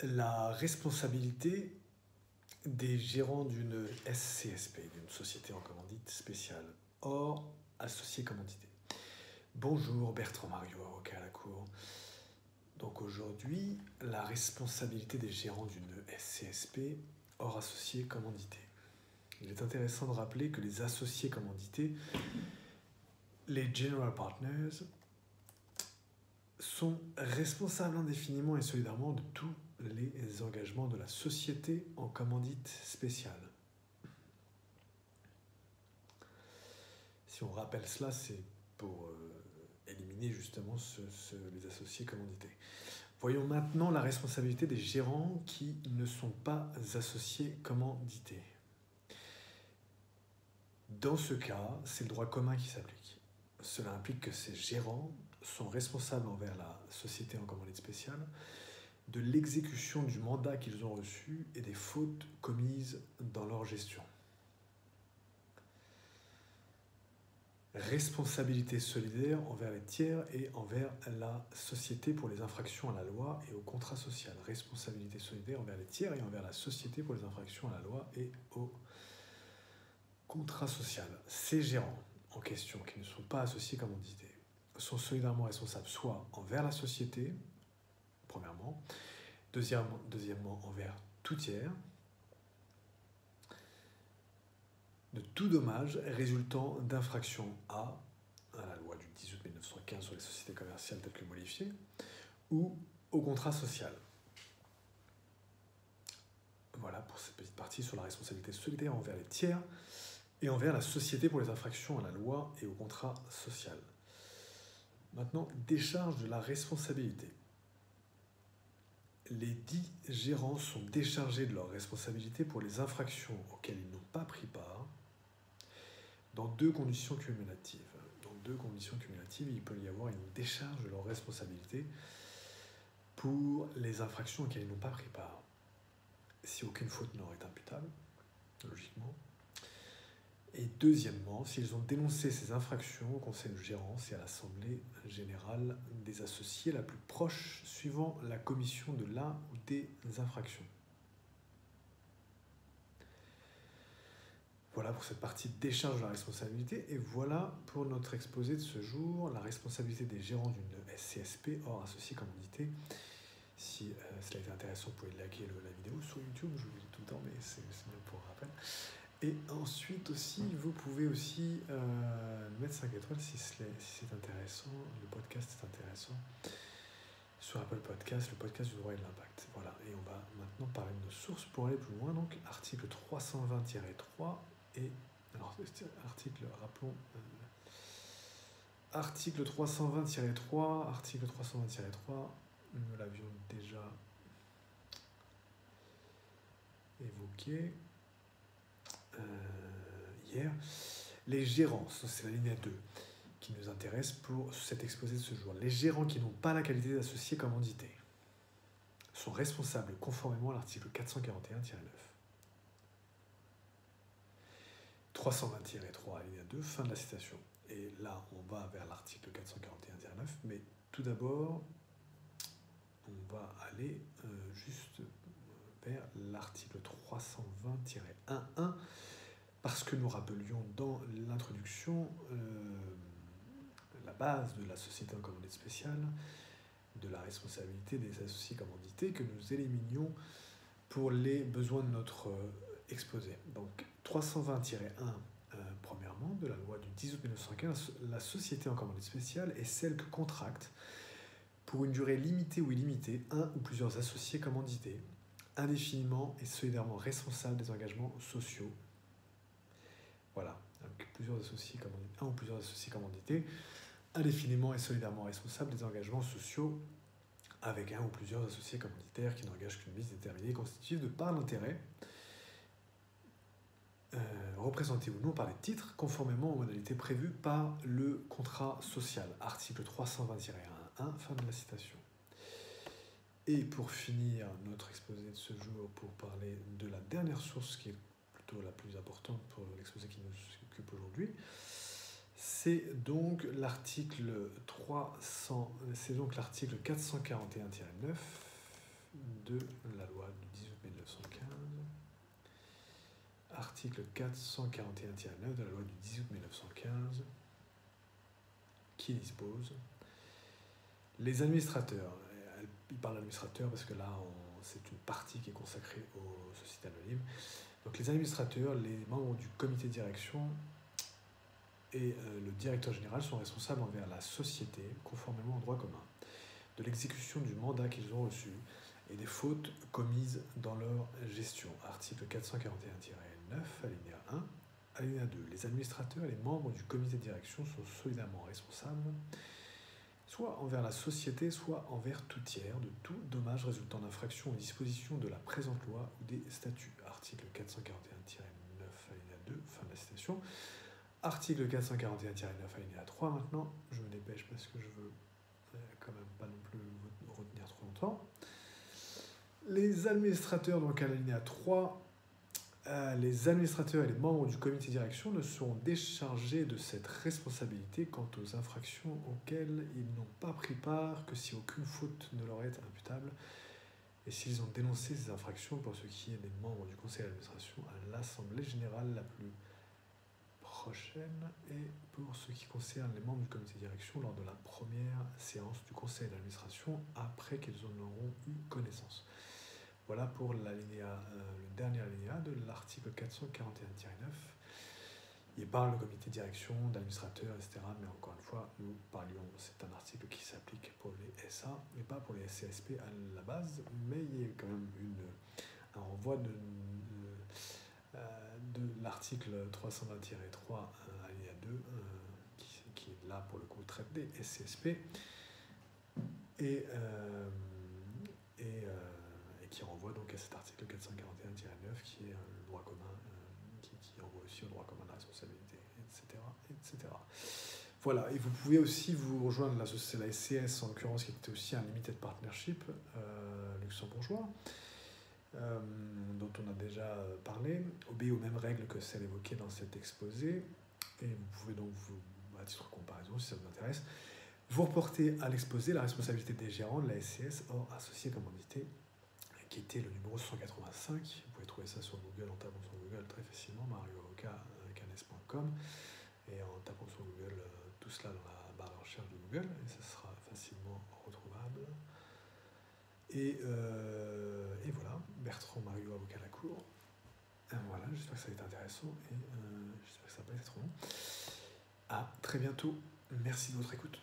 la responsabilité des gérants d'une SCSP, d'une société en commandite spéciale, hors associé commandité. Bonjour Bertrand Mario, avocat à la Cour. Donc aujourd'hui, la responsabilité des gérants d'une SCSP hors associé commandité. Il est intéressant de rappeler que les associés commandités, les General Partners, sont responsables indéfiniment et solidairement de tous les engagements de la société en commandite spéciale. Si on rappelle cela, c'est pour éliminer justement les associés commandités. Voyons maintenant la responsabilité des gérants qui ne sont pas associés commandités. Dans ce cas, c'est le droit commun qui s'applique. Cela implique que ces gérants sont responsables envers la société en commandite spéciale de l'exécution du mandat qu'ils ont reçu et des fautes commises dans leur gestion. Responsabilité solidaire envers les tiers et envers la société pour les infractions à la loi et au contrat social. Responsabilité solidaire envers les tiers et envers la société pour les infractions à la loi et au contrat social. Ces gérants en question, qui ne sont pas associés commandités, sont solidairement responsables soit envers la société, premièrement, deuxièmement envers tout tiers, de tout dommage résultant d'infractions à la loi du 10 août 1915 sur les sociétés commerciales telles que modifiées, ou au contrat social. Voilà pour cette petite partie sur la responsabilité solidaire envers les tiers et envers la société pour les infractions à la loi et au contrat social. Maintenant, décharge de la responsabilité. Les dits gérants sont déchargés de leur responsabilité pour les infractions auxquelles ils n'ont pas pris part dans deux conditions cumulatives. Dans deux conditions cumulatives, il peut y avoir une décharge de leur responsabilité pour les infractions auxquelles ils n'ont pas pris part. Si aucune faute ne leur est imputable, logiquement. Et deuxièmement, s'ils ont dénoncé ces infractions au conseil de gérance et à l'assemblée générale des associés la plus proche suivant la commission de l'un ou des infractions. Voilà pour cette partie décharge de la responsabilité. Et voilà pour notre exposé de ce jour, la responsabilité des gérants d'une SCSP hors associé commandité. Si cela a été intéressant, vous pouvez liker la vidéo sur YouTube, je vous le dis tout le temps, mais c'est bien pour rappel. Et ensuite aussi, vous pouvez aussi mettre 5 étoiles si c'est intéressant, le podcast est intéressant. Sur Apple Podcast, le podcast du droit et de l'impact. Voilà, et on va maintenant parler de nos sources pour aller plus loin. Donc, article 320-3 et... Alors, article, rappelons... article 320-3, article 320-3, nous l'avions déjà évoqué hier. Les gérants, c'est la ligne 2 qui nous intéresse pour cet exposé de ce jour. Les gérants qui n'ont pas la qualité d'associés commandités sont responsables conformément à l'article 441-9. 320-3, alinéa 2, fin de la citation. Et là, on va vers l'article 441-9, mais tout d'abord, on va aller juste vers l'article 320-1.1, parce que nous rappelions dans l'introduction la base de la société en commandite spéciale, de la responsabilité des associés commandités que nous éliminions pour les besoins de notre exposé. Donc 320-1, premièrement, de la loi du 10 août 1915, la société en commandite spéciale est celle que contracte pour une durée limitée ou illimitée un ou plusieurs associés commandités, indéfiniment et solidairement responsables des engagements sociaux. Voilà, donc plusieurs associés commandités, un ou plusieurs associés commandités, indéfiniment et solidairement responsables des engagements sociaux avec un ou plusieurs associés commanditaires qui n'engagent qu'une mise déterminée constitutive de part d'intérêt, représentés ou non par les titres, conformément aux modalités prévues par le contrat social. Article 320-1, fin de la citation. Et pour finir notre exposé de ce jour, pour parler de la dernière source qui est plutôt la plus importante pour l'exposé qui nous occupe aujourd'hui, c'est donc l'article 441-9 de la loi du 18 mai 1915, article 441-9 de la loi du 18 mai 1915, qui dispose les administrateurs, il parle d'administrateurs parce que là c'est une partie qui est consacrée aux sociétés anonymes, donc les administrateurs, les membres du comité de direction et le directeur général sont responsables envers la société, conformément au droit commun, de l'exécution du mandat qu'ils ont reçu et des fautes commises dans leur gestion. Article 441-9, alinéa 1. Alinéa 2. Les administrateurs et les membres du comité de direction sont solidairement responsables, soit envers la société, soit envers tout tiers, de tout dommage résultant d'infraction aux dispositions de la présente loi ou des statuts. Article 441-9, alinéa 2, fin de la citation. Article 441-9, alinéa 3 maintenant. Je me dépêche parce que je veux quand même pas non plus retenir trop longtemps. Les administrateurs, donc à l'alinéa 3, les administrateurs et les membres du comité de direction ne seront déchargés de cette responsabilité quant aux infractions auxquelles ils n'ont pas pris part que si aucune faute ne leur est imputable et s'ils ont dénoncé ces infractions pour ce qui est des membres du conseil d'administration à l'assemblée générale la plus prochaine et pour ce qui concerne les membres du comité de direction lors de la première séance du conseil d'administration après qu'ils en auront eu connaissance. Voilà pour l'alinéa, le dernier alinéa de l'article 441-9. Il parle de comité de direction, d'administrateurs, etc. Mais encore une fois, nous parlions, c'est un article qui s'applique pour les SA et pas pour les CSP à la base, mais il y a quand même un renvoi de l'article 320-3 alinéa 2 qui là pour le coup traite des SCSP et qui renvoie donc à cet article 441-9 qui est le droit commun, qui renvoie aussi au droit commun de la responsabilité, etc., etc. Voilà, et vous pouvez aussi vous rejoindre la SCS en l'occurrence qui était aussi un limited partnership luxembourgeois, dont on a déjà parlé, obéit aux mêmes règles que celles évoquées dans cet exposé, et vous pouvez donc, à titre de comparaison, si ça vous intéresse, vous reportez à l'exposé la responsabilité des gérants de la SCS hors associé commandité, qui était le numéro 185. Vous pouvez trouver ça sur Google en tapant sur Google très facilement, marioavocat.com, et en tapant sur Google tout cela dans la barre de recherche de Google, et ça sera facilement retrouvable. Et voilà, Bertrand Mario, avocat à la cour. Voilà, j'espère que ça va être intéressant et j'espère que ça va pas être trop long. À très bientôt. Merci de votre écoute.